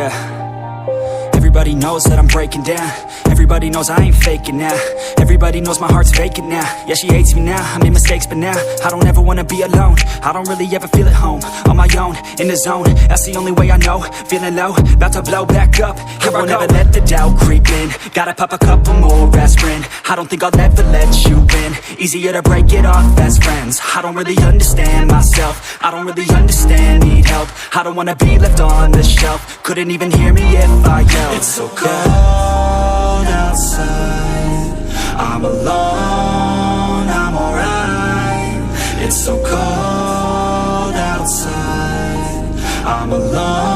Yeah. Everybody knows that I'm breaking down. Everybody knows I ain't faking now. Everybody knows my heart's vacant now. Yeah, she hates me now, I made mistakes but now I don't ever wanna be alone. I don't really ever feel at home. On my own, in the zone, that's the only way I know. Feeling low, about to blow back up. Here I won't ever let the doubt creep in. Gotta pop a couple more aspirin. I don't think I'll ever let you in. Easier to break it off best friends. I don't really understand myself. I don't really understand, need help. I don't wanna be left on the shelf. Couldn't even hear me if I yelled. It's so cold outside, I'm alone, I'm alright. It's so cold outside, I'm alone.